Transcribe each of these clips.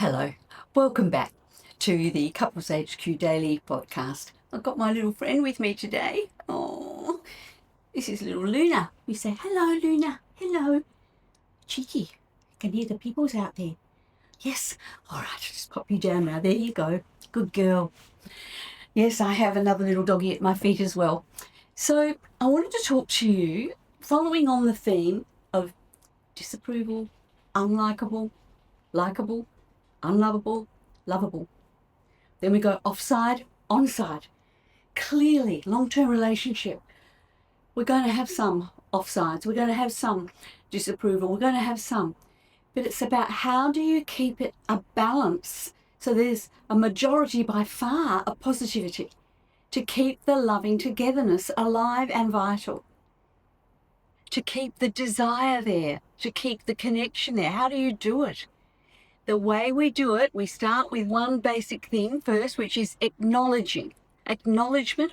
Hello, welcome back to the Couples HQ Daily podcast. I've got my little friend with me today. Oh, this is little Luna. We say, hello, Luna. Hello. Cheeky. I can hear the peoples out there. Yes. All right, just pop you down now. There you go. Good girl. Yes, I have another little doggy at my feet as well. So I wanted to talk to you following on the theme of disapproval, unlikable, likable, unlovable, lovable. Then we go offside, onside. Clearly, long-term relationship, we're going to have some offsides. We're going to have some disapproval. We're going to have some. But it's about how do you keep it a balance so there's a majority by far of positivity to keep the loving togetherness alive and vital, to keep the desire there, to keep the connection there. How do you do it? The way we do it, we start with one basic thing first, which is acknowledgement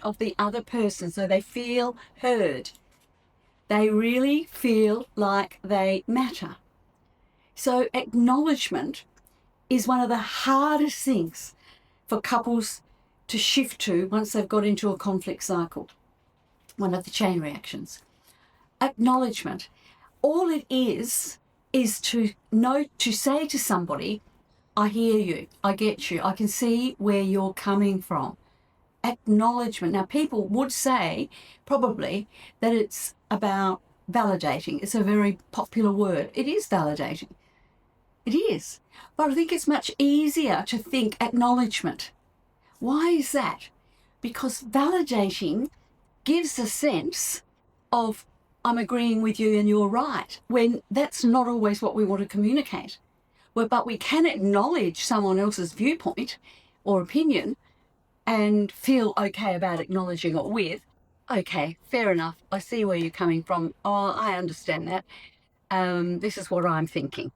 of the other person so they feel heard. They really feel like they matter. So acknowledgement is one of the hardest things for couples to shift to once they've got into a conflict cycle, one of the chain reactions. Acknowledgement, all it is to say to somebody, I hear you, I get you, I can see where you're coming from. Acknowledgement. Now, people would say probably that it's about validating. It's a very popular word. It is validating. It is. But I think it's much easier to think acknowledgement. Why is that? Because validating gives a sense of I'm agreeing with you and you're right, when that's not always what we want to communicate. But we can acknowledge someone else's viewpoint or opinion and feel okay about acknowledging it with, okay, fair enough, I see where you're coming from. Oh, I understand that. This is what I'm thinking.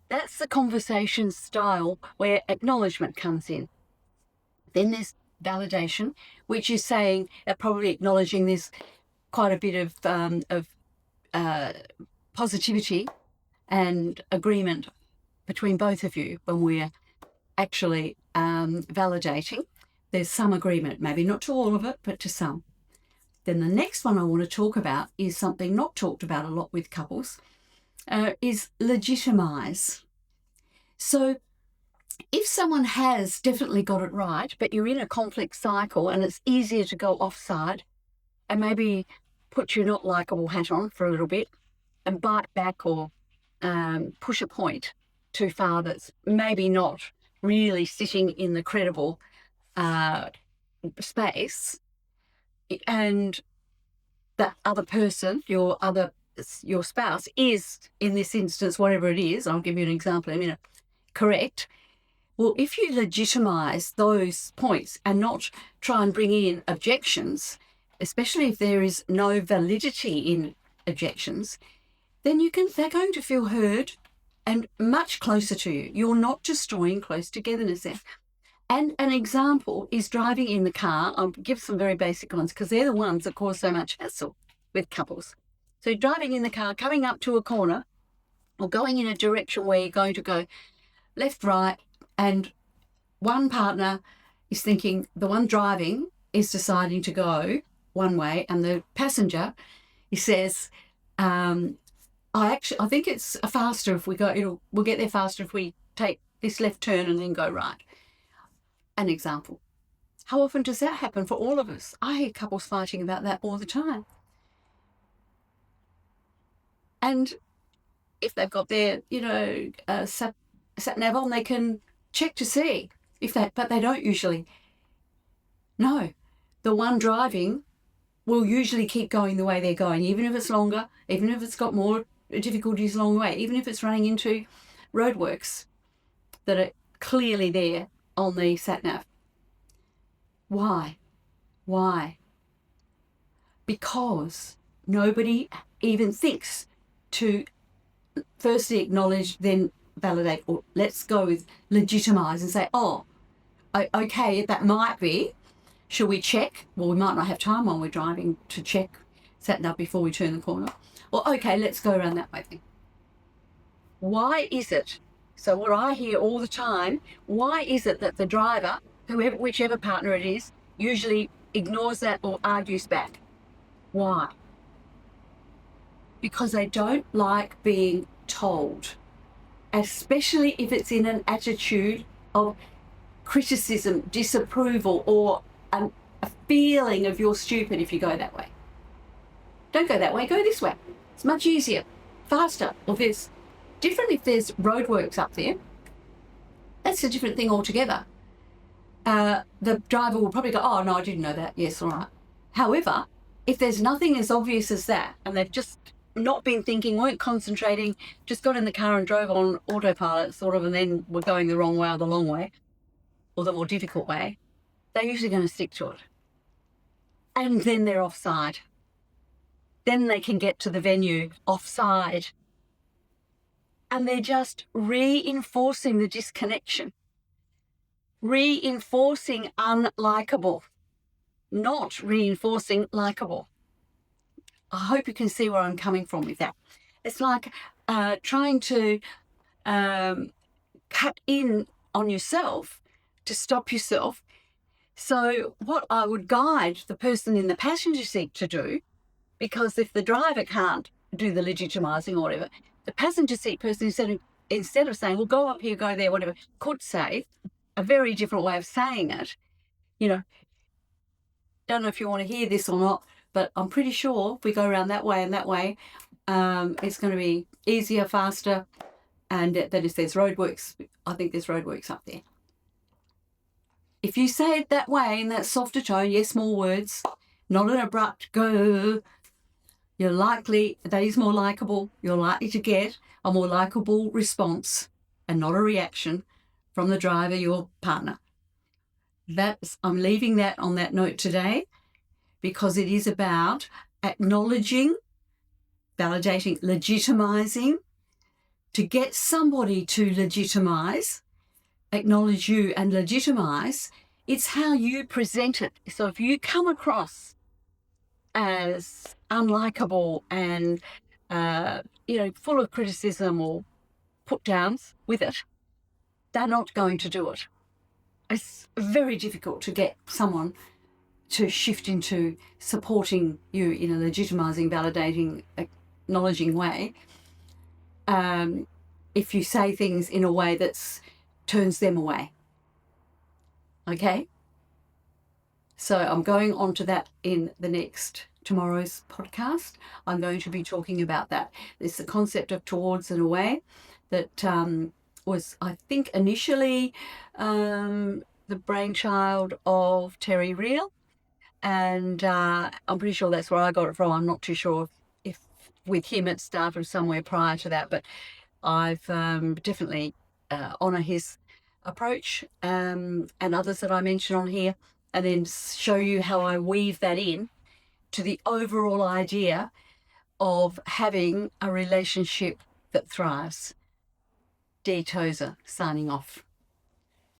That's the conversation style where acknowledgement comes in. Then there's validation, which is saying, probably acknowledging this quite a bit of positivity and agreement between both of you when we're actually validating. There's some agreement, maybe not to all of it, but to some. Then the next one I want to talk about is something not talked about a lot with couples, is legitimize. So if someone has definitely got it right, but you're in a conflict cycle and it's easier to go offside and maybe put your not likable hat on for a little bit and bite back or push a point too far that's maybe not really sitting in the credible space, and that other person, your spouse is, in this instance, whatever it is, I'll give you an example in a minute, correct. Well, if you legitimize those points and not try and bring in objections, especially if there is no validity in objections, then they're going to feel heard and much closer to you. You're not destroying close togetherness there. And an example is driving in the car. I'll give some very basic ones because they're the ones that cause so much hassle with couples. So driving in the car, coming up to a corner or going in a direction where you're going to go left, right, and one partner is thinking, the one driving is deciding to go one way, and the passenger, he says, I think it's faster if we go, we'll get there faster if we take this left turn and then go right. An example. How often does that happen for all of us? I hear couples fighting about that all the time. And if they've got their, sat nav on, they can check to see but they don't usually. No, the one driving will usually keep going the way they're going, even if it's longer, even if it's got more difficulties along the way, even if it's running into roadworks that are clearly there on the sat-nav. Why? Because nobody even thinks to firstly acknowledge, then validate, or let's go with legitimize and say, okay, that might be. Should we check? Well, we might not have time while we're driving to check sat-nav before we turn the corner. Well, okay, let's go around that way then. Why is it So what I hear all the time, why is it that the driver, whichever partner it is, usually ignores that or argues back? Why? Because they don't like being told, especially if it's in an attitude of criticism, disapproval, or a feeling of you're stupid if you go that way. Don't go that way, go this way. It's much easier, faster. Or there's different if there's roadworks up there. That's a different thing altogether. The driver will probably go, oh, no, I didn't know that. Yes, all right. However, if there's nothing as obvious as that, and they've just not been thinking, weren't concentrating, just got in the car and drove on autopilot, sort of, and then were going the wrong way or the long way, or the more difficult way, they're usually going to stick to it. And then they're offside. Then they can get to the venue offside. And they're just reinforcing the disconnection, reinforcing unlikable, not reinforcing likable. I hope you can see where I'm coming from with that. It's like trying to cut in on yourself to stop yourself. So what I would guide the person in the passenger seat to do, because if the driver can't do the legitimising or whatever, the passenger seat person, instead of saying, well, go up here, go there, whatever, could say a very different way of saying it. You know, don't know if you want to hear this or not, but I'm pretty sure if we go around that way and that way, it's going to be easier, faster, and that if there's roadworks, I think there's roadworks up there. If you say it that way in that softer tone, yes, more words, not an abrupt go, you're likely, that is more likable, you're likely to get a more likable response and not a reaction from the driver, your partner. I'm leaving that on that note today, because it is about acknowledging, validating, legitimising. To get somebody to legitimise, acknowledge you and legitimise, it's how you present it. So if you come across as unlikable and, full of criticism or put downs with it, they're not going to do it. It's very difficult to get someone to shift into supporting you in a legitimising, validating, acknowledging way, if you say things in a way that turns them away. Okay? So I'm going on to that in tomorrow's podcast. I'm going to be talking about that. It's the concept of towards and away that was, I think, initially the brainchild of Terry Real. And I'm pretty sure that's where I got it from. I'm not too sure if with him it started somewhere prior to that, but I've definitely honour his approach and others that I mention on here, and then show you how I weave that in to the overall idea of having a relationship that thrives. Dee Tozer signing off.